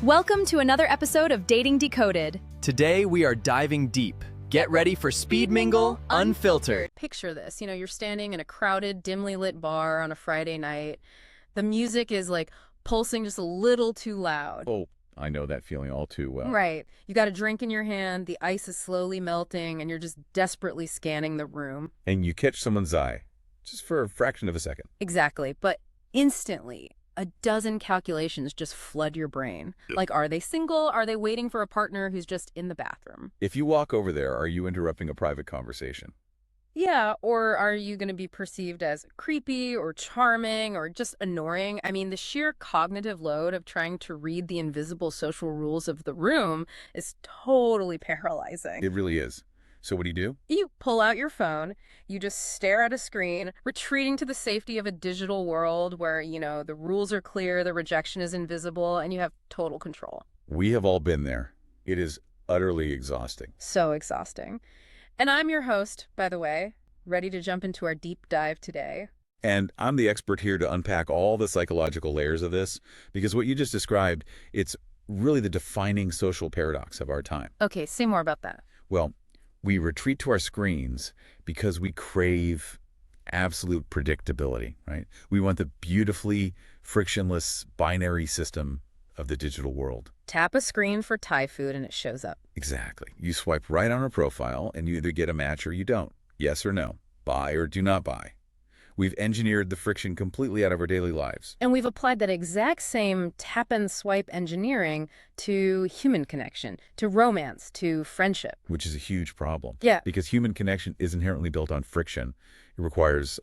Welcome to another episode of Dating Decoded. Today we are diving deep. Get ready for Speed Mingle Unfiltered. Picture this, you're standing in a crowded, dimly lit bar on a Friday night. The music is like pulsing just a little too loud. Oh, I know that feeling all too well. Right. You got a drink in your hand, the ice is slowly melting, and you're just desperately scanning the room. And you catch someone's eye, just for a fraction of a second. Exactly. But instantly, a dozen calculations just flood your brain. Like, are they single? Are they waiting for a partner who's just in the bathroom? If you walk over there, are you interrupting a private conversation? Yeah, or are you going to be perceived as creepy or charming or just annoying? I mean, the sheer cognitive load of trying to read the invisible social rules of the room is totally paralyzing. It really is. So what do? You pull out your phone, you just stare at a screen, retreating to the safety of a digital world where, the rules are clear, the rejection is invisible, and you have total control. We have all been there. It is utterly exhausting. So exhausting. And I'm your host, by the way, ready to jump into our deep dive today. And I'm the expert here to unpack all the psychological layers of this, because what you just described, it's really the defining social paradox of our time. Okay, say more about that. Well, we retreat to our screens because we crave absolute predictability, right? We want the beautifully frictionless binary system of the digital world. Tap a screen for Thai food and it shows up. Exactly. You swipe right on a profile and you either get a match or you don't. Yes or no. Buy or do not buy. We've engineered the friction completely out of our daily lives. And we've applied that exact same tap and swipe engineering to human connection, to romance, to friendship. Which is a huge problem. Yeah. Because human connection is inherently built on friction. It requires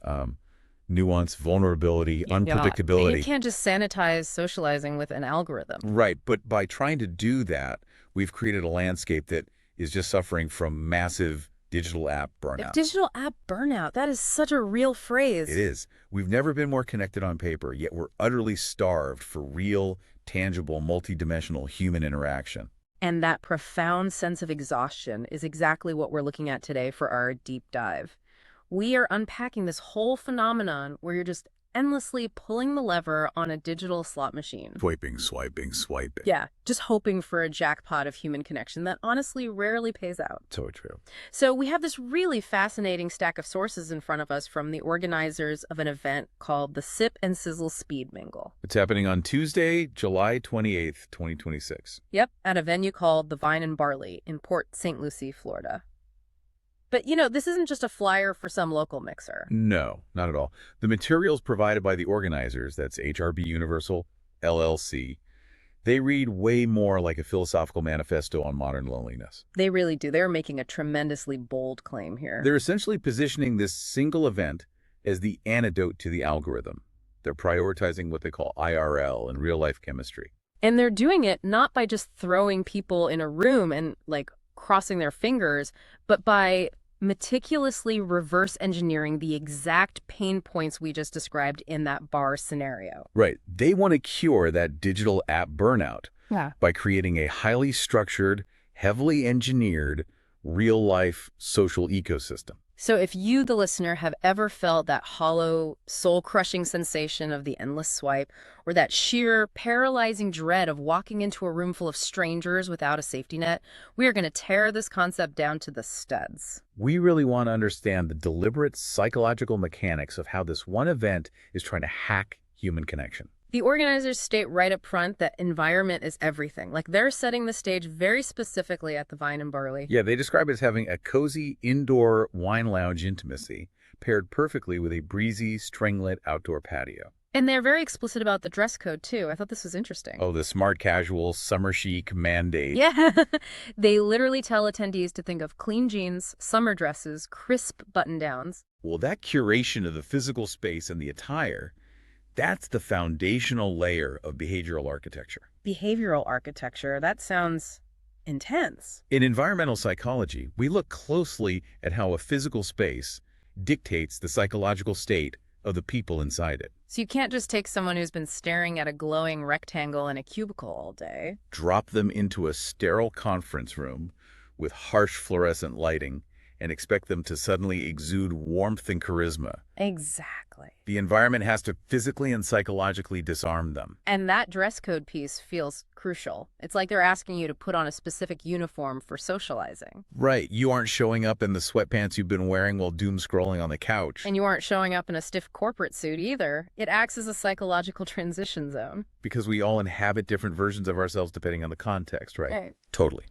nuance, vulnerability, unpredictability. You can't just sanitize socializing with an algorithm. Right. But by trying to do that, we've created a landscape that is just suffering from massive digital app burnout. Digital app burnout, that is such a real phrase. It is. We've never been more connected on paper, yet we're utterly starved for real, tangible, multidimensional human interaction. And that profound sense of exhaustion is exactly what we're looking at today for our deep dive. We are unpacking this whole phenomenon where you're just endlessly pulling the lever on a digital slot machine. Swiping, swiping, swiping. Yeah, just hoping for a jackpot of human connection that honestly rarely pays out. So true. So we have this really fascinating stack of sources in front of us from the organizers of an event called the Sip Sizzle Speed Mingle. It's happening on Tuesday, July 28th, 2026. Yep, at a venue called the Vine Barley in Port St. Lucie, Florida. But, this isn't just a flyer for some local mixer. No, not at all. The materials provided by the organizers, that's HRB Universal, LLC, they read way more like a philosophical manifesto on modern loneliness. They really do. They're making a tremendously bold claim here. They're essentially positioning this single event as the antidote to the algorithm. They're prioritizing what they call IRL and real-life chemistry. And they're doing it not by just throwing people in a room and, crossing their fingers, but by meticulously reverse engineering the exact pain points we just described in that bar scenario. Right. They want to cure that digital app burnout by creating a highly structured, heavily engineered, real-life social ecosystem. So if you, the listener, have ever felt that hollow, soul-crushing sensation of the endless swipe, or that sheer, paralyzing dread of walking into a room full of strangers without a safety net, we are going to tear this concept down to the studs. We really want to understand the deliberate psychological mechanics of how this one event is trying to hack human connection. The organizers state right up front that environment is everything. They're setting the stage very specifically at the Vine Barley. Yeah, they describe it as having a cozy indoor wine lounge intimacy paired perfectly with a breezy, string-lit outdoor patio. And they're very explicit about the dress code, too. I thought this was interesting. Oh, the smart casual, summer chic mandate. Yeah. They literally tell attendees to think of clean jeans, summer dresses, crisp button-downs. Well, that curation of the physical space and the attire, that's the foundational layer of behavioral architecture. Behavioral architecture, that sounds intense. In environmental psychology, we look closely at how a physical space dictates the psychological state of the people inside it. So you can't just take someone who's been staring at a glowing rectangle in a cubicle all day, drop them into a sterile conference room with harsh fluorescent lighting, and expect them to suddenly exude warmth and charisma. Exactly. The environment has to physically and psychologically disarm them. And that dress code piece feels crucial. It's like they're asking you to put on a specific uniform for socializing. Right, you aren't showing up in the sweatpants you've been wearing while doom scrolling on the couch. And you aren't showing up in a stiff corporate suit either. It acts as a psychological transition zone. Because we all inhabit different versions of ourselves depending on the context, right? Right. Totally.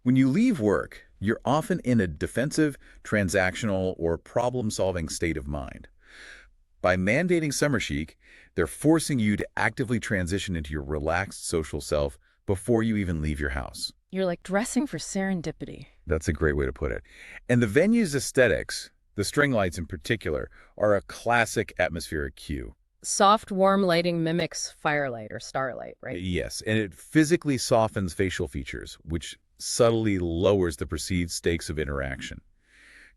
When you leave work, you're often in a defensive, transactional, or problem-solving state of mind. By mandating summer chic, they're forcing you to actively transition into your relaxed social self before you even leave your house. You're like dressing for serendipity. That's a great way to put it. And the venue's aesthetics, the string lights in particular, are a classic atmospheric cue. Soft, warm lighting mimics firelight or starlight, right? Yes, and it physically softens facial features, which subtly lowers the perceived stakes of interaction.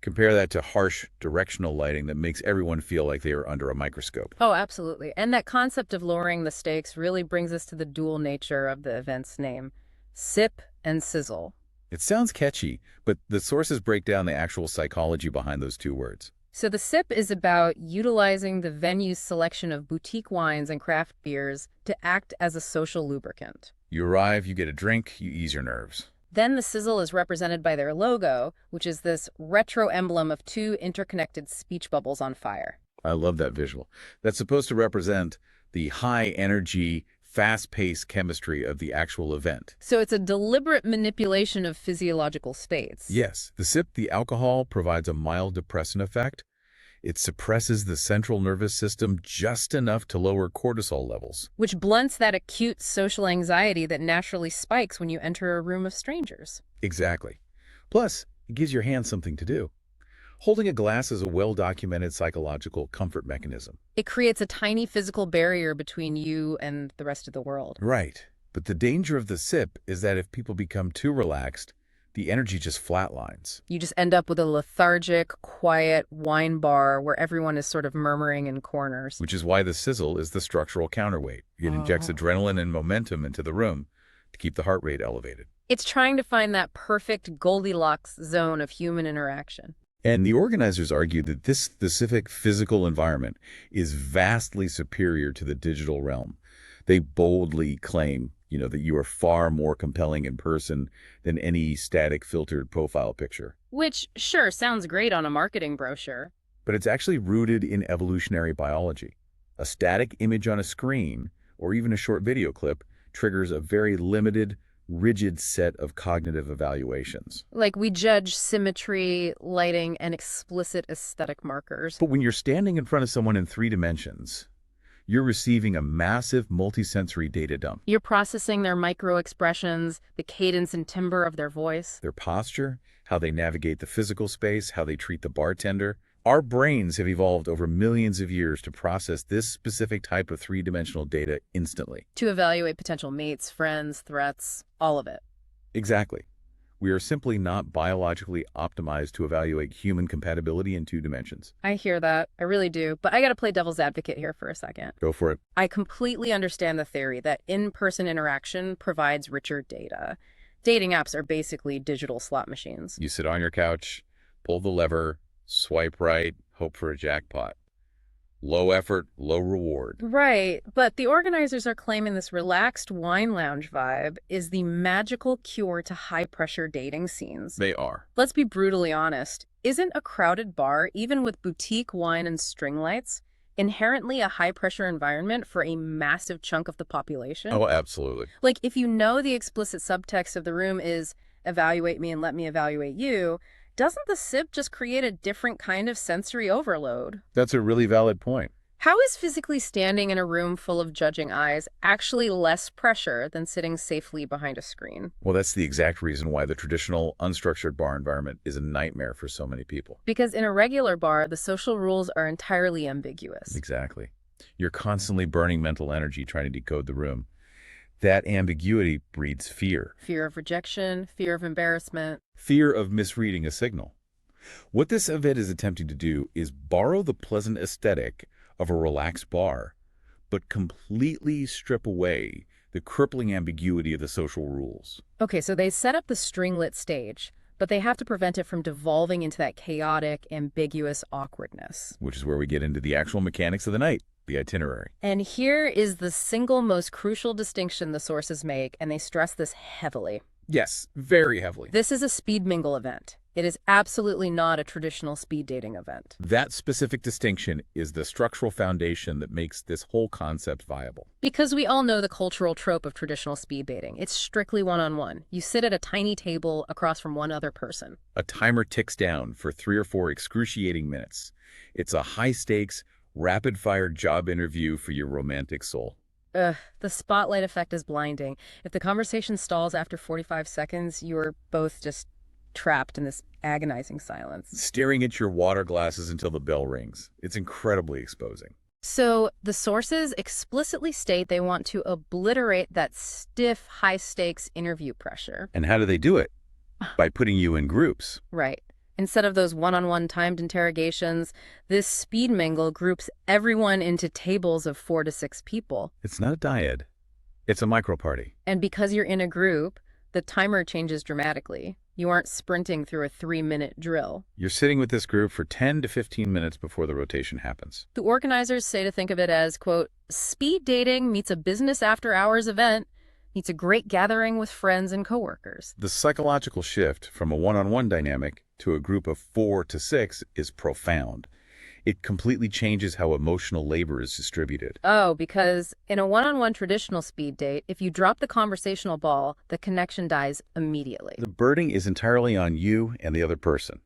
Compare that to harsh, directional lighting that makes everyone feel like they are under a microscope. Oh, absolutely. And that concept of lowering the stakes really brings us to the dual nature of the event's name, Sip and Sizzle. It sounds catchy, but the sources break down the actual psychology behind those two words. So the Sip is about utilizing the venue's selection of boutique wines and craft beers to act as a social lubricant. You arrive, you get a drink, you ease your nerves. Then the Sizzle is represented by their logo, which is this retro emblem of two interconnected speech bubbles on fire. I love that visual. That's supposed to represent the high-energy, fast-paced chemistry of the actual event. So it's a deliberate manipulation of physiological states. Yes, the sip, the alcohol, provides a mild depressant effect. It suppresses the central nervous system just enough to lower cortisol levels. Which blunts that acute social anxiety that naturally spikes when you enter a room of strangers. Exactly. Plus, it gives your hands something to do. Holding a glass is a well-documented psychological comfort mechanism. It creates a tiny physical barrier between you and the rest of the world. Right. But the danger of the sip is that if people become too relaxed, the energy just flatlines. You just end up with a lethargic, quiet wine bar where everyone is sort of murmuring in corners. Which is why the sizzle is the structural counterweight. It injects adrenaline and momentum into the room to keep the heart rate elevated. It's trying to find that perfect Goldilocks zone of human interaction. And the organizers argue that this specific physical environment is vastly superior to the digital realm. They boldly claim, that you are far more compelling in person than any static filtered profile picture. Which, sure, sounds great on a marketing brochure. But it's actually rooted in evolutionary biology. A static image on a screen, or even a short video clip, triggers a very limited, rigid set of cognitive evaluations. Like we judge symmetry, lighting, and explicit aesthetic markers. But when you're standing in front of someone in 3 dimensions, you're receiving a massive multisensory data dump. You're processing their micro-expressions, the cadence and timbre of their voice. Their posture, how they navigate the physical space, how they treat the bartender. Our brains have evolved over millions of years to process this specific type of 3-dimensional data instantly. To evaluate potential mates, friends, threats, all of it. Exactly. We are simply not biologically optimized to evaluate human compatibility in 2 dimensions. I hear that. I really do. But I gotta play devil's advocate here for a second. Go for it. I completely understand the theory that in-person interaction provides richer data. Dating apps are basically digital slot machines. You sit on your couch, pull the lever, swipe right, hope for a jackpot. Low effort, low reward. Right, but the organizers are claiming this relaxed wine lounge vibe is the magical cure to high-pressure dating scenes. They are. Let's be brutally honest. Isn't a crowded bar, even with boutique wine and string lights, inherently a high-pressure environment for a massive chunk of the population? Oh, absolutely. Like, if you know the explicit subtext of the room is, evaluate me and let me evaluate you, doesn't the sip just create a different kind of sensory overload? That's a really valid point. How is physically standing in a room full of judging eyes actually less pressure than sitting safely behind a screen? Well, that's the exact reason why the traditional, unstructured bar environment is a nightmare for so many people. Because in a regular bar, the social rules are entirely ambiguous. Exactly. You're constantly burning mental energy trying to decode the room. That ambiguity breeds fear. Fear of rejection, fear of embarrassment. Fear of misreading a signal. What this event is attempting to do is borrow the pleasant aesthetic of a relaxed bar, but completely strip away the crippling ambiguity of the social rules. Okay, so they set up the string-lit stage, but they have to prevent it from devolving into that chaotic, ambiguous awkwardness. Which is where we get into the actual mechanics of the night, the itinerary. And here is the single most crucial distinction the sources make, and they stress this heavily. Yes, very heavily. This is a speed mingle event. It is absolutely not a traditional speed dating event. That specific distinction is the structural foundation that makes this whole concept viable. Because we all know the cultural trope of traditional speed dating. It's strictly one-on-one. You sit at a tiny table across from one other person. A timer ticks down for 3 or 4 excruciating minutes. It's a high-stakes, rapid-fire job interview for your romantic soul. Ugh, the spotlight effect is blinding. If the conversation stalls after 45 seconds, you're both just trapped in this agonizing silence. Staring at your water glasses until the bell rings. It's incredibly exposing. So the sources explicitly state they want to obliterate that stiff, high-stakes interview pressure. And how do they do it? By putting you in groups. Right. Instead of those one-on-one timed interrogations, this speed mingle groups everyone into tables of 4 to 6 people. It's not a dyad. It's a micro-party. And because you're in a group, the timer changes dramatically. You aren't sprinting through a 3-minute drill. You're sitting with this group for 10 to 15 minutes before the rotation happens. The organizers say to think of it as, quote, speed dating meets a business after-hours event, meets a great gathering with friends and coworkers. The psychological shift from a one-on-one dynamic to a group of 4 to 6 is profound. It completely changes how emotional labor is distributed. Oh, because in a one-on-one traditional speed date, if you drop the conversational ball, the connection dies immediately. The burden is entirely on you and the other person.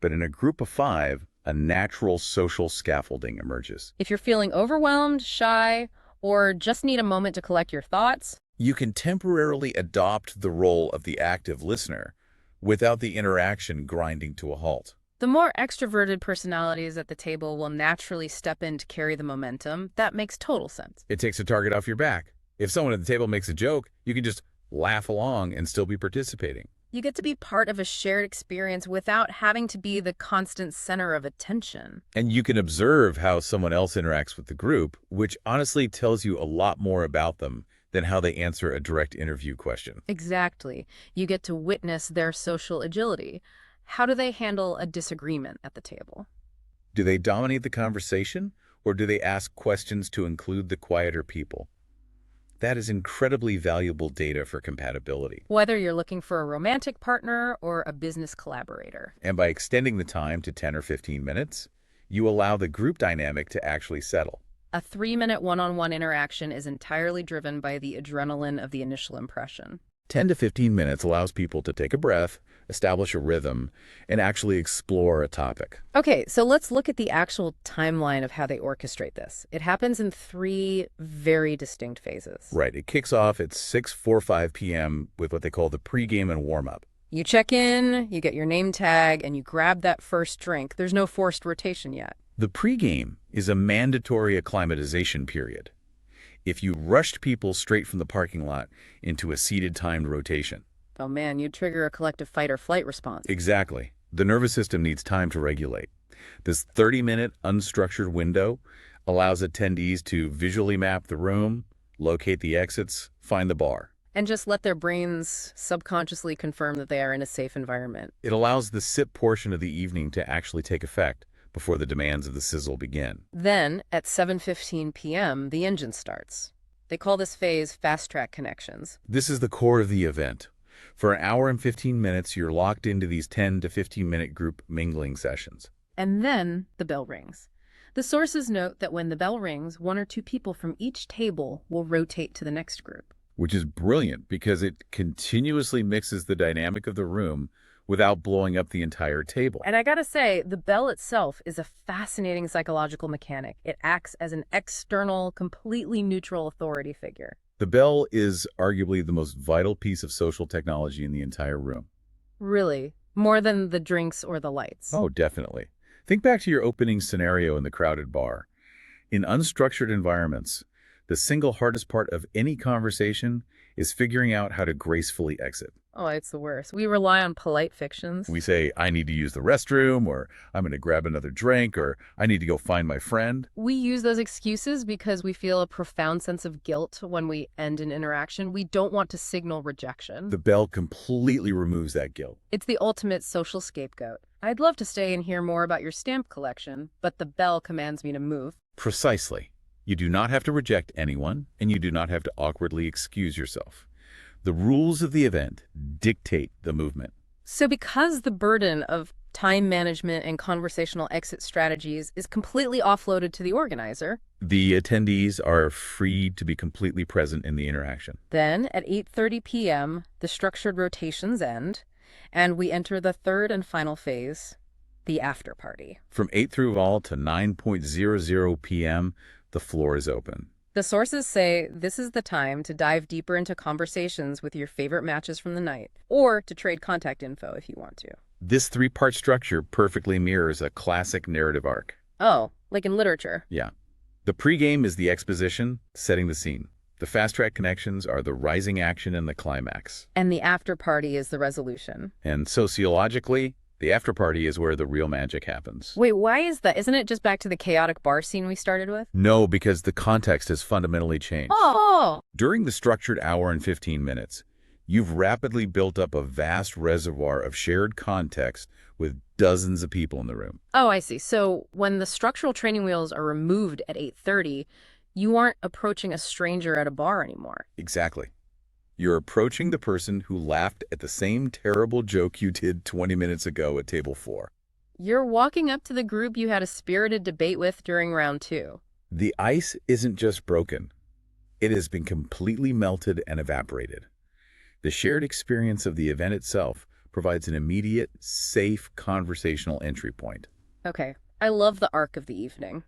But in a group of 5, a natural social scaffolding emerges. If you're feeling overwhelmed, shy, or just need a moment to collect your thoughts, you can temporarily adopt the role of the active listener without the interaction grinding to a halt. the more extroverted personalities at the table will naturally step in to carry the momentum. That makes total sense. It takes a target off your back. If someone at the table makes a joke, you can just laugh along and still be participating. You get to be part of a shared experience without having to be the constant center of attention. And you can observe how someone else interacts with the group, which honestly tells you a lot more about them than how they answer a direct interview question. Exactly. You get to witness their social agility. How do they handle a disagreement at the table? Do they dominate the conversation, or do they ask questions to include the quieter people? That is incredibly valuable data for compatibility. Whether you're looking for a romantic partner or a business collaborator. And by extending the time to 10 or 15 minutes, you allow the group dynamic to actually settle. A 3-minute one-on-one interaction is entirely driven by the adrenaline of the initial impression. 10 to 15 minutes allows people to take a breath, establish a rhythm, and actually explore a topic. Okay, so let's look at the actual timeline of how they orchestrate this. It happens in 3 very distinct phases. Right. It kicks off at 6:45 p.m. with what they call the pregame and warm-up. You check in, you get your name tag, and you grab that first drink. There's no forced rotation yet. The pregame is a mandatory acclimatization period. If you rushed people straight from the parking lot into a seated timed rotation. Oh man, you'd trigger a collective fight or flight response. Exactly. The nervous system needs time to regulate. This 30-minute unstructured window allows attendees to visually map the room, locate the exits, find the bar. And just let their brains subconsciously confirm that they are in a safe environment. It allows the sip portion of the evening to actually take effect before the demands of the sizzle begin. Then, at 7:15 p.m., the engine starts. They call this phase fast-track connections. This is the core of the event. For an hour and 15 minutes, you're locked into these 10 to 15-minute group mingling sessions. And then the bell rings. The sources note that when the bell rings, 1 or 2 people from each table will rotate to the next group. Which is brilliant because it continuously mixes the dynamic of the room without blowing up the entire table. And I gotta say, the bell itself is a fascinating psychological mechanic. It acts as an external, completely neutral authority figure. The bell is arguably the most vital piece of social technology in the entire room. Really? More than the drinks or the lights? Oh, definitely. Think back to your opening scenario in the crowded bar. In unstructured environments, The single hardest part of any conversation is figuring out how to gracefully exit. Oh, it's the worst. We rely on polite fictions. We say, I need to use the restroom, or I'm going to grab another drink, or I need to go find my friend. We use those excuses because we feel a profound sense of guilt when we end an interaction. We don't want to signal rejection. The bell completely removes that guilt. It's the ultimate social scapegoat. I'd love to stay and hear more about your stamp collection, but the bell commands me to move. Precisely. You do not have to reject anyone, and you do not have to awkwardly excuse yourself. The rules of the event dictate the movement. So because the burden of time management and conversational exit strategies is completely offloaded to the organizer, The attendees are free to be completely present in the interaction. then at 8:30 p.m., the structured rotations end, and we enter the third and final phase, the after party. From 8 through all to 9:00 p.m., the floor is open. The sources say this is the time to dive deeper into conversations with your favorite matches from the night, or to trade contact info if you want to. This three-part structure perfectly mirrors a classic narrative arc. Oh, like in literature. Yeah. The pregame is the exposition, setting the scene. The fast-track connections are the rising action and the climax. And the after party is the resolution. And sociologically, the after-party is where the real magic happens. Wait, why is that? Isn't it just back to the chaotic bar scene we started with? No, because the context has fundamentally changed. Oh! During the structured hour and 15 minutes, you've rapidly built up a vast reservoir of shared context with dozens of people in the room. Oh, I see. So when the structural training wheels are removed at 8:30, you aren't approaching a stranger at a bar anymore. Exactly. You're approaching the person who laughed at the same terrible joke you did 20 minutes ago at table 4. You're walking up to the group you had a spirited debate with during round 2. The ice isn't just broken. It has been completely melted and evaporated. The shared experience of the event itself provides an immediate, safe conversational entry point. Okay, I love the arc of the evening,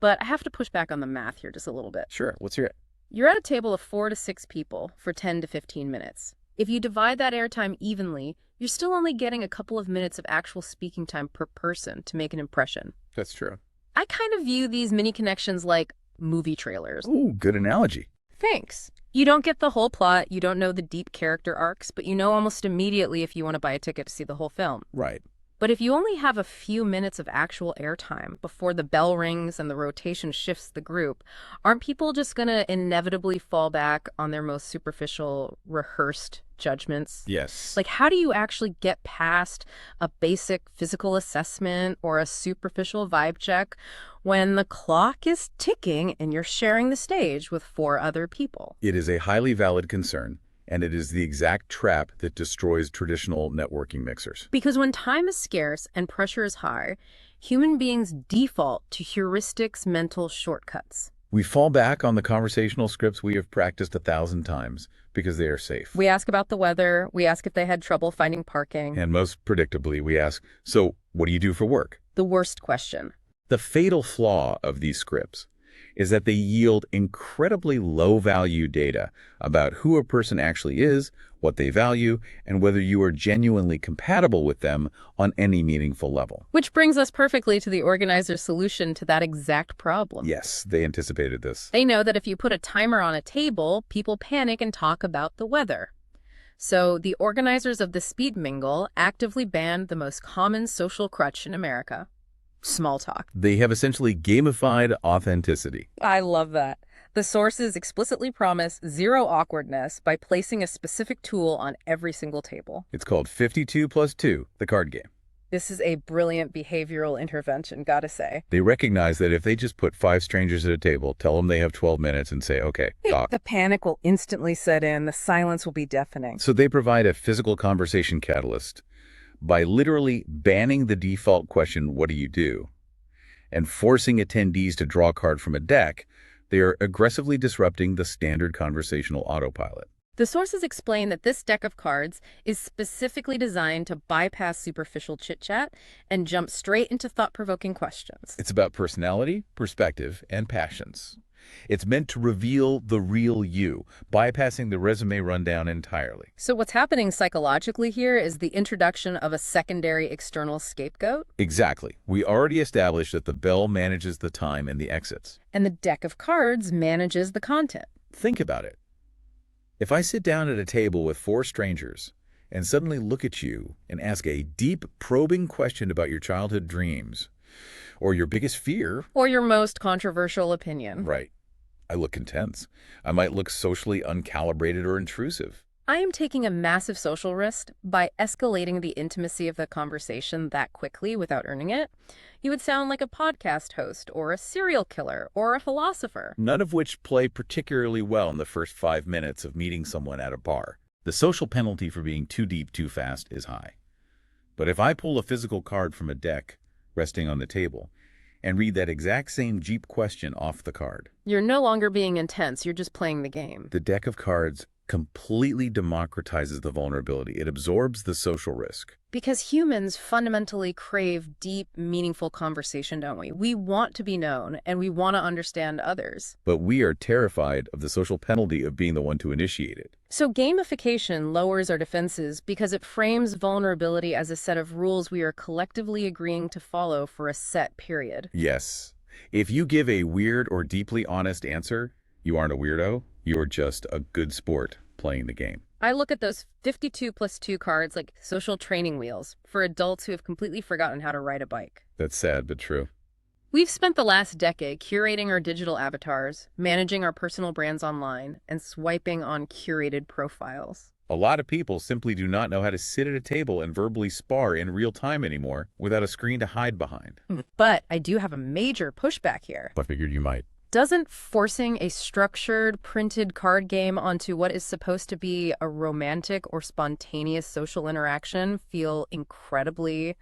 but I have to push back on the math here just a little bit. Sure, let's hear it. You're at a table of 4 to 6 people for 10 to 15 minutes. If you divide that airtime evenly, you're still only getting a couple of minutes of actual speaking time per person to make an impression. That's true. I kind of view these mini connections like movie trailers. Ooh, good analogy. Thanks. You don't get the whole plot, you don't know the deep character arcs, but you know almost immediately if you want to buy a ticket to see the whole film. Right. But if you only have a few minutes of actual airtime before the bell rings and the rotation shifts the group, aren't people just going to inevitably fall back on their most superficial, rehearsed judgments? Yes. Like, how do you actually get past a basic physical assessment or a superficial vibe check when the clock is ticking and you're sharing the stage with 4 other people? It is a highly valid concern, and it is the exact trap that destroys traditional networking mixers. Because when time is scarce and pressure is high, human beings default to heuristics, mental shortcuts. We fall back on the conversational scripts we have practiced 1,000 times because they are safe. We ask about the weather, we ask if they had trouble finding parking. And most predictably, we ask, so what do you do for work? The worst question. The fatal flaw of these scripts is that they yield incredibly low-value data about who a person actually is, what they value, and whether you are genuinely compatible with them on any meaningful level. Which brings us perfectly to the organizer's solution to that exact problem. Yes, they anticipated this. They know that if you put a timer on a table, people panic and talk about the weather. So the organizers of the Speed Mingle actively banned the most common social crutch in America: small talk. They have essentially gamified authenticity. I love that. The sources explicitly promise zero awkwardness by placing a specific tool on every single table. It's called 52 plus 2, the card game. This is a brilliant behavioral intervention, gotta say. They recognize that if they just put 5 strangers at a table, tell them they have 12 minutes and say, okay, talk. The panic will instantly set in. The silence will be deafening. So they provide a physical conversation catalyst by literally banning the default question, what do you do? And forcing attendees to draw a card from a deck. They are aggressively disrupting the standard conversational autopilot. The sources explain that this deck of cards is specifically designed to bypass superficial chit-chat and jump straight into thought-provoking questions. It's about personality, perspective, and passions. It's meant to reveal the real you, bypassing the resume rundown entirely. So what's happening psychologically here is the introduction of a secondary external scapegoat? Exactly. We already established that the bell manages the time and the exits. And the deck of cards manages the content. Think about it. If I sit down at a table with 4 strangers and suddenly look at you and ask a deep, probing question about your childhood dreams, or your biggest fear, Or your most controversial opinion. right, I look intense. I might look socially uncalibrated or intrusive. I am taking a massive social risk by escalating the intimacy of the conversation that quickly without earning it. You would sound like a podcast host or a serial killer or a philosopher. None of which play particularly well in the first 5 minutes of meeting someone at a bar. The social penalty for being too deep too fast is high. But if I pull a physical card from a deck resting on the table and read that exact same Jeep question off the card, You're no longer being intense, you're just playing the game. the deck of cards completely democratizes the vulnerability. It absorbs the social risk. Because humans fundamentally crave deep, meaningful conversation, don't we? We want to be known, and we want to understand others. But we are terrified of the social penalty of being the one to initiate it. So gamification lowers our defenses because it frames vulnerability as a set of rules we are collectively agreeing to follow for a set period. Yes. If you give a weird or deeply honest answer, you aren't a weirdo. You're just a good sport playing the game. I look at those 52+2 cards like social training wheels for adults who have completely forgotten how to ride a bike. That's sad, but true. We've spent the last decade curating our digital avatars, managing our personal brands online, and swiping on curated profiles. A lot of people simply do not know how to sit at a table and verbally spar in real time anymore without a screen to hide behind. But I do have a major pushback here. I figured you might. Doesn't forcing a structured, printed card game onto what is supposed to be a romantic or spontaneous social interaction feel incredibly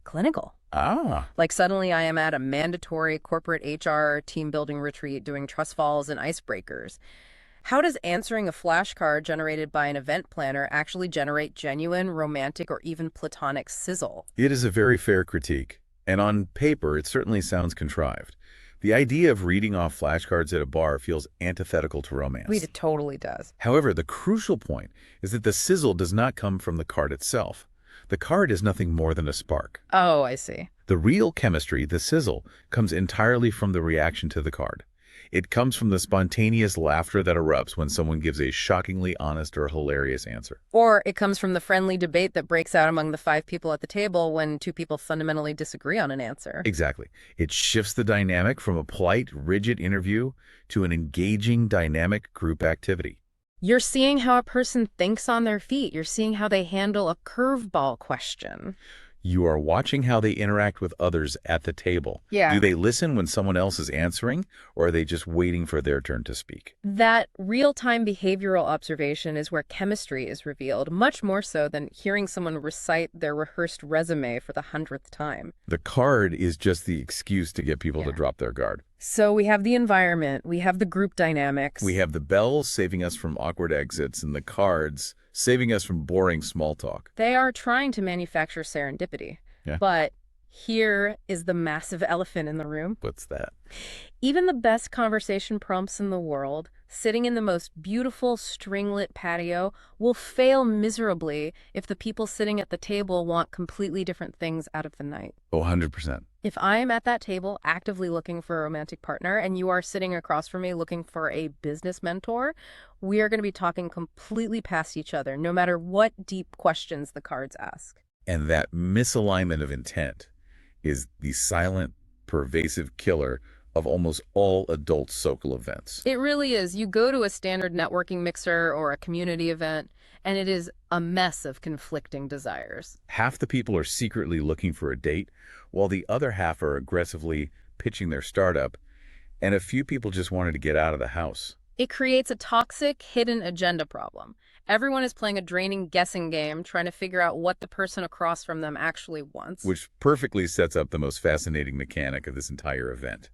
clinical? Ah. Like suddenly I am at a mandatory corporate HR team building retreat doing trust falls and icebreakers. How does answering a flashcard generated by an event planner actually generate genuine, romantic, or even platonic sizzle? It is a very fair critique, and on paper it certainly sounds contrived. The idea of reading off flashcards at a bar feels antithetical to romance. It totally does. However, the crucial point is that the sizzle does not come from the card itself. The card is nothing more than a spark. Oh, I see. The real chemistry, the sizzle, comes entirely from the reaction to the card. It comes from the spontaneous laughter that erupts when someone gives a shockingly honest or hilarious answer. Or it comes from the friendly debate that breaks out among the 5 people at the table when 2 people fundamentally disagree on an answer. Exactly. It shifts the dynamic from a polite, rigid interview to an engaging, dynamic group activity. You're seeing how a person thinks on their feet. You're seeing how they handle a curveball question. You are watching how they interact with others at the table. Yeah. Do they listen when someone else is answering, or are they just waiting for their turn to speak? That real-time behavioral observation is where chemistry is revealed, much more so than hearing someone recite their rehearsed resume for the 100th time. The card is just the excuse to get people to drop their guard. So we have the environment, we have the group dynamics. We have the bells saving us from awkward exits and the cards saving us from boring small talk. They are trying to manufacture serendipity. Yeah. But here is the massive elephant in the room. What's that? Even the best conversation prompts in the world, sitting in the most beautiful stringlit patio, will fail miserably if the people sitting at the table want completely different things out of the night. Oh, 100%. If I am at that table actively looking for a romantic partner and you are sitting across from me looking for a business mentor, we are going to be talking completely past each other, no matter what deep questions the cards ask. And that misalignment of intent is the silent, pervasive killer of almost all adult social events. It really is. You go to a standard networking mixer or a community event, and it is a mess of conflicting desires. Half the people are secretly looking for a date, while the other half are aggressively pitching their startup, and a few people just wanted to get out of the house. It creates a toxic, hidden agenda problem. Everyone is playing a draining guessing game, trying to figure out what the person across from them actually wants. Which perfectly sets up the most fascinating mechanic of this entire event.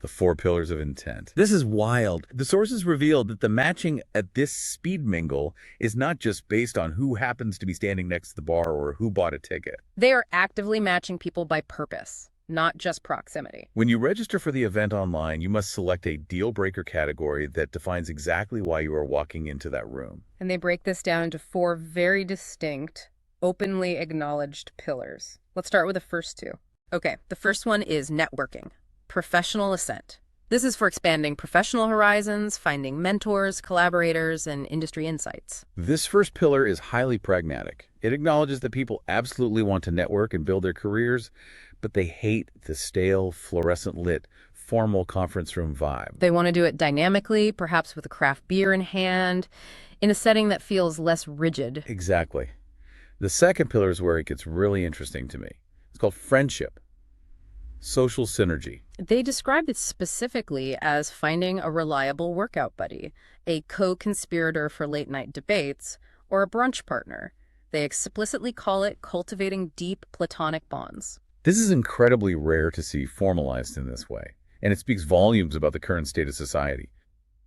The 4 pillars of intent. This is wild. The sources revealed that the matching at this speed mingle is not just based on who happens to be standing next to the bar or who bought a ticket. They are actively matching people by purpose. not just proximity. When you register for the event online, you must select a deal-breaker category that defines exactly why you are walking into that room. And they break this down into 4 very distinct, openly acknowledged pillars. Let's start with the first 2. Okay, the first one is networking, professional ascent. This is for expanding professional horizons, finding mentors, collaborators, and industry insights. This first pillar is highly pragmatic. It acknowledges that people absolutely want to network and build their careers, but they hate the stale, fluorescent-lit, formal conference room vibe. They want to do it dynamically, perhaps with a craft beer in hand, in a setting that feels less rigid. Exactly. The second pillar is where it gets really interesting to me. It's called friendship, social synergy. They described it specifically as finding a reliable workout buddy, a co-conspirator for late-night debates, or a brunch partner. They explicitly call it cultivating deep platonic bonds. This is incredibly rare to see formalized in this way, and it speaks volumes about the current state of society.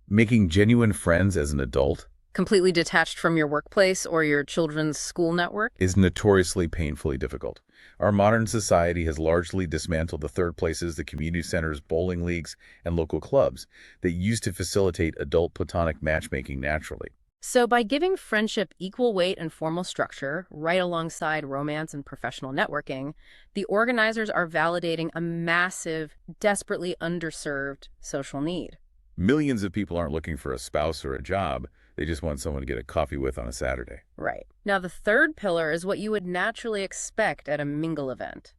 Making genuine friends as an adult Completely detached from your workplace or your children's school network? is notoriously painfully difficult. Our modern society has largely dismantled the third places, the community centers, bowling leagues, and local clubs that used to facilitate adult platonic matchmaking naturally. So by giving friendship equal weight and formal structure, right alongside romance and professional networking, the organizers are validating a massive, desperately underserved social need. Millions of people aren't looking for a spouse or a job. They just want someone to get a coffee with on a Saturday. Right. Now, the third pillar is what you would naturally expect at a mingle event: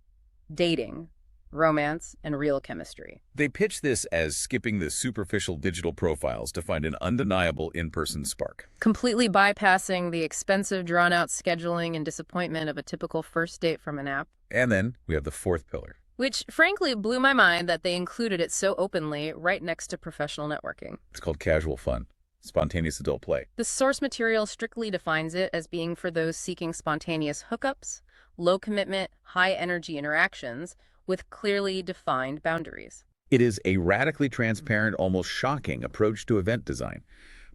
dating, romance, and real chemistry. They pitch this as skipping the superficial digital profiles to find an undeniable in-person spark. Completely bypassing the expensive, drawn-out scheduling and disappointment of a typical first date from an app. And then we have the fourth pillar. Which, frankly, blew my mind that they included it so openly right next to professional networking. It's called casual fun, spontaneous adult play. The source material strictly defines it as being for those seeking spontaneous hookups, low-commitment, high-energy interactions with clearly defined boundaries. It is a radically transparent, almost shocking approach to event design.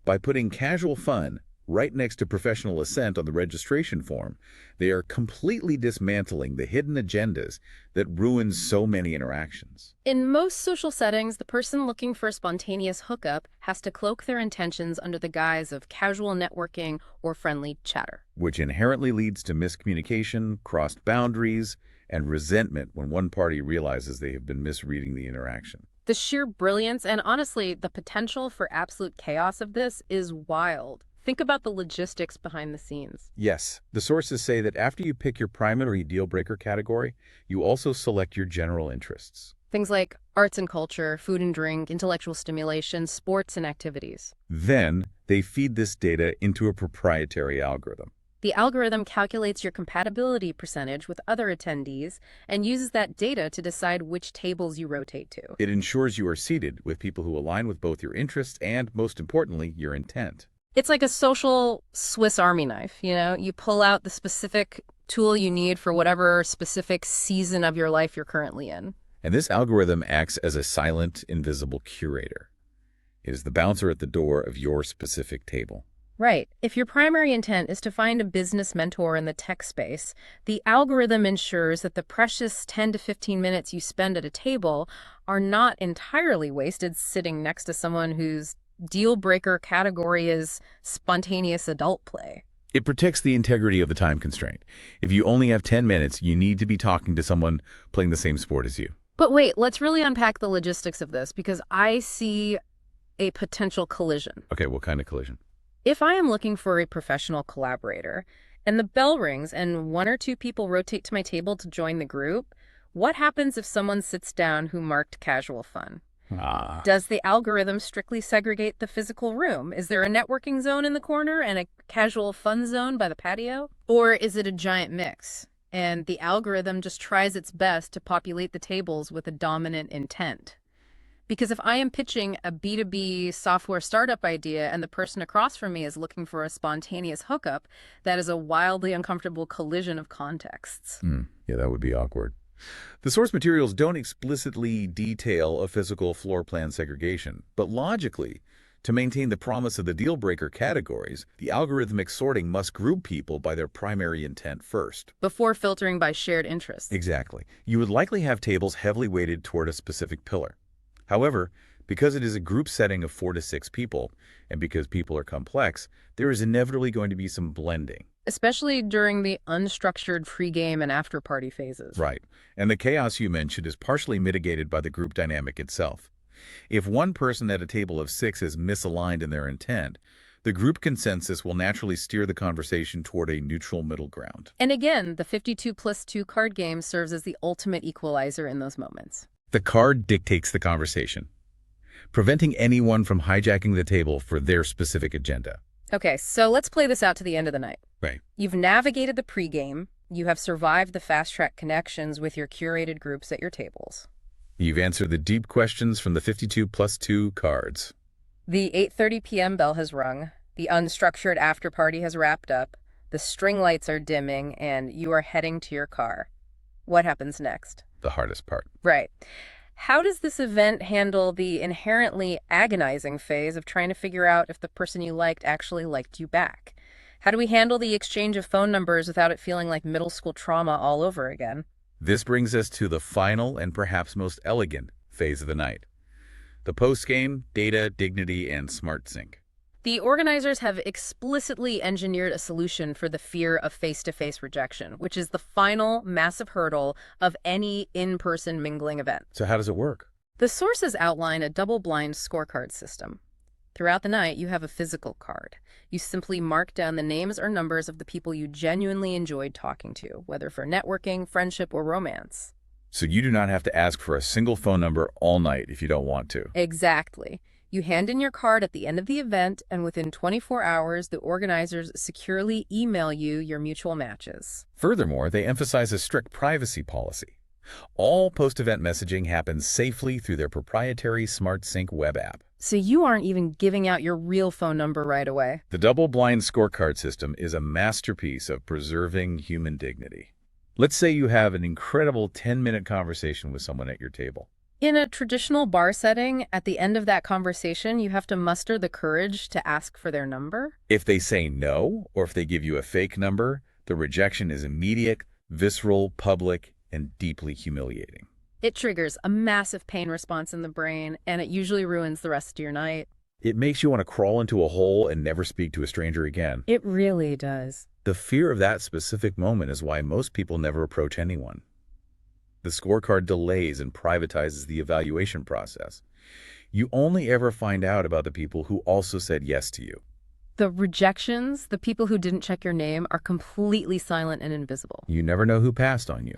By putting casual fun right next to professional ascent on the registration form, they are completely dismantling the hidden agendas that ruin so many interactions. In most social settings, the person looking for a spontaneous hookup has to cloak their intentions under the guise of casual networking or friendly chatter. Which inherently leads to miscommunication, crossed boundaries, and resentment when one party realizes they have been misreading the interaction. The sheer brilliance and, honestly, the potential for absolute chaos of this is wild. Think about the logistics behind the scenes. Yes, the sources say that after you pick your primary deal-breaker category, you also select your general interests. Things like arts and culture, food and drink, intellectual stimulation, sports and activities. Then, they feed this data into a proprietary algorithm. The algorithm calculates your compatibility percentage with other attendees and uses that data to decide which tables you rotate to. It ensures you are seated with people who align with both your interests and, most importantly, your intent. It's like a social Swiss Army knife, you know? You pull out the specific tool you need for whatever specific season of your life you're currently in. And this algorithm acts as a silent, invisible curator. It is the bouncer at the door of your specific table. Right. If your primary intent is to find a business mentor in the tech space, the algorithm ensures that the precious 10 to 15 minutes you spend at a table are not entirely wasted sitting next to someone whose deal-breaker category is spontaneous adult play. It protects the integrity of the time constraint. If you only have 10 minutes, you need to be talking to someone playing the same sport as you. But wait, let's really unpack the logistics of this, because I see a potential collision. Okay, what kind of collision? If I am looking for a professional collaborator, and the bell rings and 1 or 2 people rotate to my table to join the group, what happens if someone sits down who marked casual fun? Does the algorithm strictly segregate the physical room? Is there a networking zone in the corner and a casual fun zone by the patio? Or is it a giant mix, and the algorithm just tries its best to populate the tables with a dominant intent? Because if I am pitching a B2B software startup idea and the person across from me is looking for a spontaneous hookup, that is a wildly uncomfortable collision of contexts. Yeah, that would be awkward. The source materials don't explicitly detail a physical floor plan segregation, but logically, To maintain the promise of the deal-breaker categories, the algorithmic sorting must group people by their primary intent first. Before filtering by shared interests. Exactly. You would likely have tables heavily weighted toward a specific pillar. However, because it is a group setting of 4 to 6 people, and because people are complex, there is inevitably going to be some blending. Especially during the unstructured pregame and after-party phases. Right. And the chaos you mentioned is partially mitigated by the group dynamic itself. If one person at a table of 6 is misaligned in their intent, the group consensus will naturally steer the conversation toward a neutral middle ground. And again, the 52+2 card game serves as the ultimate equalizer in those moments. The card dictates the conversation, preventing anyone from hijacking the table for their specific agenda. Okay, so let's play this out to the end of the night. Right. You've navigated the pregame. You have survived the fast-track connections with your curated groups at your tables. You've answered the deep questions from the 52+2 cards. The 8:30 p.m. bell has rung. The unstructured after-party has wrapped up. The string lights are dimming, and you are heading to your car. What happens next? The hardest part. Right. How does this event handle the inherently agonizing phase of trying to figure out if the person you liked actually liked you back? How do we handle the exchange of phone numbers without it feeling like middle school trauma all over again? This brings us to the final and perhaps most elegant phase of the night. The post-game, data, dignity, and smart sync. The organizers have explicitly engineered a solution for the fear of face-to-face rejection, which is the final massive hurdle of any in-person mingling event. So how does it work? The sources outline a double-blind scorecard system. Throughout the night, you have a physical card. You simply mark down the names or numbers of the people you genuinely enjoyed talking to, whether for networking, friendship, or romance. So you do not have to ask for a single phone number all night if you don't want to. Exactly. You hand in your card at the end of the event, and within 24 hours, the organizers securely email you your mutual matches. Furthermore, they emphasize a strict privacy policy. All post-event messaging happens safely through their proprietary Smart Sync web app. So you aren't even giving out your real phone number right away. The double-blind scorecard system is a masterpiece of preserving human dignity. Let's say you have an incredible 10-minute conversation with someone at your table. In a traditional bar setting, at the end of that conversation, you have to muster the courage to ask for their number. If they say no, or if they give you a fake number, the rejection is immediate, visceral, public, and deeply humiliating. It triggers a massive pain response in the brain, and it usually ruins the rest of your night. It makes you want to crawl into a hole and never speak to a stranger again. It really does. The fear of that specific moment is why most people never approach anyone. The scorecard delays and privatizes the evaluation process. You only ever find out about the people who also said yes to you. The rejections, the people who didn't check your name, are completely silent and invisible. You never know who passed on you.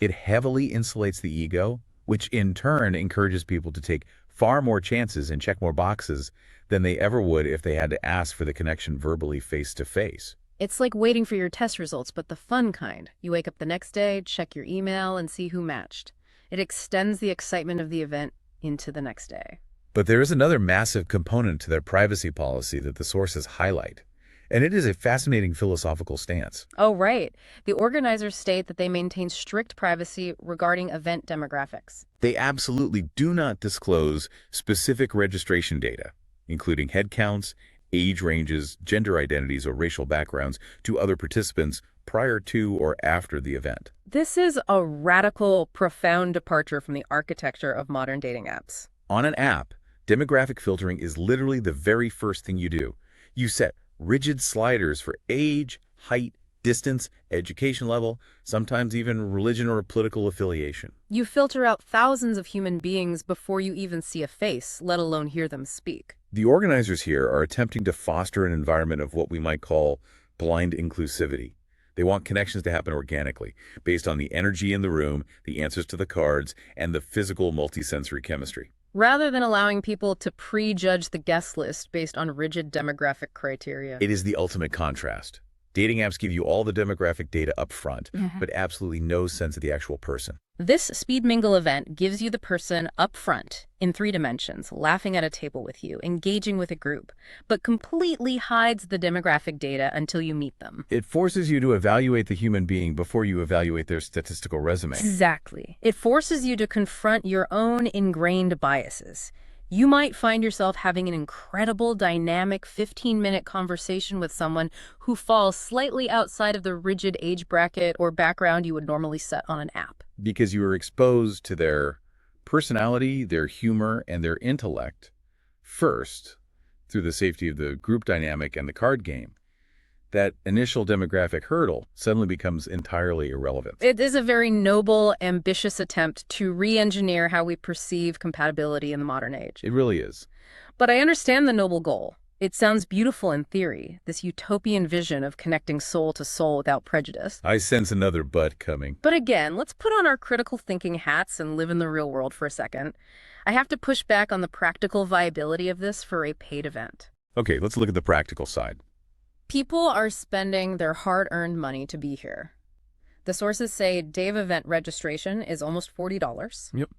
It heavily insulates the ego, which in turn encourages people to take far more chances and check more boxes than they ever would if they had to ask for the connection verbally face-to-face. It's like waiting for your test results, but the fun kind. You wake up the next day, check your email, and see who matched. It extends the excitement of the event into the next day. But there is another massive component to their privacy policy that the sources highlight, and it is a fascinating philosophical stance. Oh, right. The organizers state that they maintain strict privacy regarding event demographics. They absolutely do not disclose specific registration data, including head counts, age ranges, gender identities, or racial backgrounds to other participants prior to or after the event. This is a radical, profound departure from the architecture of modern dating apps. On an app, demographic filtering is literally the very first thing you do. You set rigid sliders for age, height, distance, education level, sometimes even religion or political affiliation. You filter out thousands of human beings before you even see a face, let alone hear them speak. The organizers here are attempting to foster an environment of what we might call blind inclusivity. They want connections to happen organically, based on the energy in the room, the answers to the cards, and the physical multisensory chemistry. Rather than allowing people to prejudge the guest list based on rigid demographic criteria. It is the ultimate contrast. Dating apps give you all the demographic data up front, but absolutely no sense of the actual person. This Speed Mingle event gives you the person up front, in 3 dimensions, laughing at a table with you, engaging with a group, but completely hides the demographic data until you meet them. It forces you to evaluate the human being before you evaluate their statistical resume. Exactly. It forces you to confront your own ingrained biases. You might find yourself having an incredible, dynamic 15-minute conversation with someone who falls slightly outside of the rigid age bracket or background you would normally set on an app. Because you are exposed to their personality, their humor, and their intellect first through the safety of the group dynamic and the card game. That initial demographic hurdle suddenly becomes entirely irrelevant. It is a very noble, ambitious attempt to re-engineer how we perceive compatibility in the modern age. It really is. But I understand the noble goal. It sounds beautiful in theory, this utopian vision of connecting soul to soul without prejudice. I sense another but coming. But again, let's put on our critical thinking hats and live in the real world for a second. I have to push back on the practical viability of this for a paid event. Okay, let's look at the practical side. People are spending their hard-earned money to be here. The sources say day of event registration is almost $40. Yep.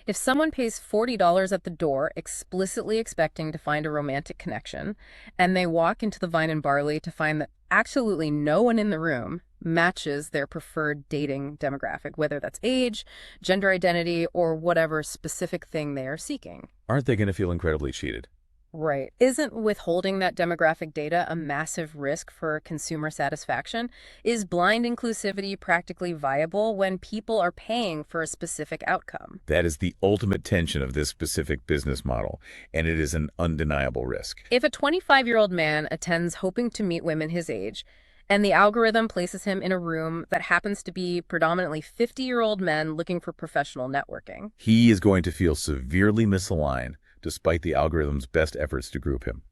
If someone pays $40 at the door, explicitly expecting to find a romantic connection, and they walk into the Vine Barley to find that absolutely no one in the room matches their preferred dating demographic, whether that's age, gender identity, or whatever specific thing they are seeking. Aren't they going to feel incredibly cheated? Right. Isn't withholding that demographic data a massive risk for consumer satisfaction? Is blind inclusivity practically viable when people are paying for a specific outcome? That is the ultimate tension of this specific business model, and it is an undeniable risk. If a 25-year-old man attends hoping to meet women his age, and the algorithm places him in a room that happens to be predominantly 50-year-old men looking for professional networking, He is going to feel severely misaligned despite the algorithm's best efforts to group him.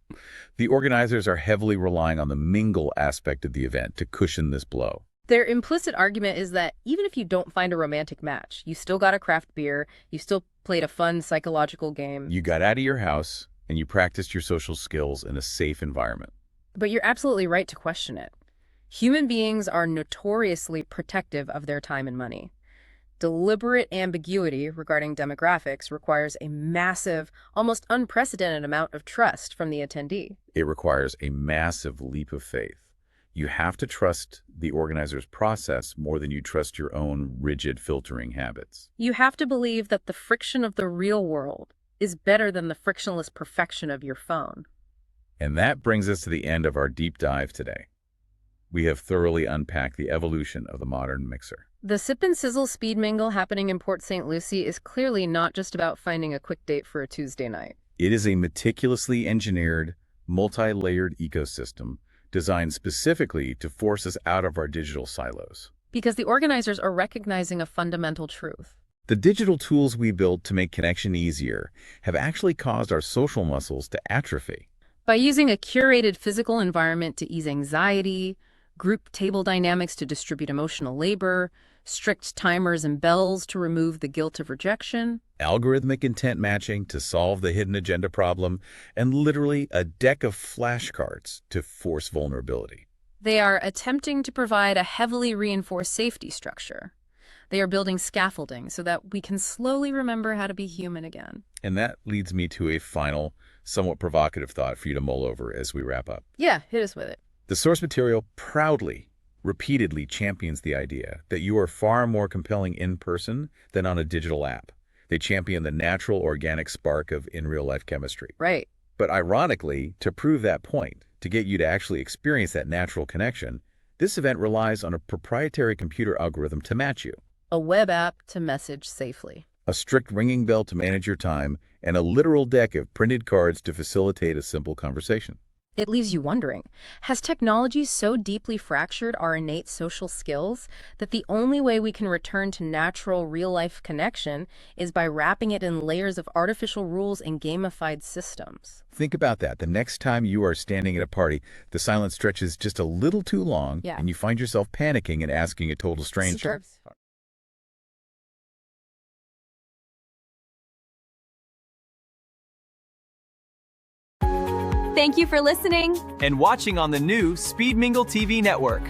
The organizers are heavily relying on the mingle aspect of the event to cushion this blow. their implicit argument is that even if you don't find a romantic match, you still got a craft beer, you still played a fun psychological game. You got out of your house and you practiced your social skills in a safe environment. But you're absolutely right to question it. Human beings are notoriously protective of their time and money. Deliberate ambiguity regarding demographics requires a massive, almost unprecedented amount of trust from the attendee. It requires a massive leap of faith. You have to trust the organizer's process more than you trust your own rigid filtering habits. You have to believe that the friction of the real world is better than the frictionless perfection of your phone. And that brings us to the end of our deep dive today. We have thoroughly unpacked the evolution of the modern mixer. The Sip and Sizzle Speed Mingle happening in Port St. Lucie is clearly not just about finding a quick date for a Tuesday night. It is a meticulously engineered, multi-layered ecosystem designed specifically to force us out of our digital silos. Because the organizers are recognizing a fundamental truth. The digital tools we built to make connection easier have actually caused our social muscles to atrophy. By using a curated physical environment to ease anxiety, group table dynamics to distribute emotional labor, strict timers and bells to remove the guilt of rejection, Algorithmic intent matching to solve the hidden agenda problem, and literally a deck of flashcards to force vulnerability. they are attempting to provide a heavily reinforced safety structure. They are building scaffolding so that we can slowly remember how to be human again. And that leads me to a final, somewhat provocative thought for you to mull over as we wrap up. Yeah, hit us with it. The source material proudly, repeatedly champions the idea that you are far more compelling in person than on a digital app. They champion the natural, organic spark of in-real-life chemistry. Right. But ironically, to prove that point, to get you to actually experience that natural connection, this event relies on a proprietary computer algorithm to match you, A web app to message safely. a strict ringing bell to manage your time, and a literal deck of printed cards to facilitate a simple conversation. It leaves you wondering, has technology so deeply fractured our innate social skills that the only way we can return to natural real-life connection is by wrapping it in layers of artificial rules and gamified systems? Think about that. The next time you are standing at a party, the silence stretches just a little too long, Yeah. and you find yourself panicking and asking a total stranger. Thank you for listening. And watching on the new Speed Mingle TV network.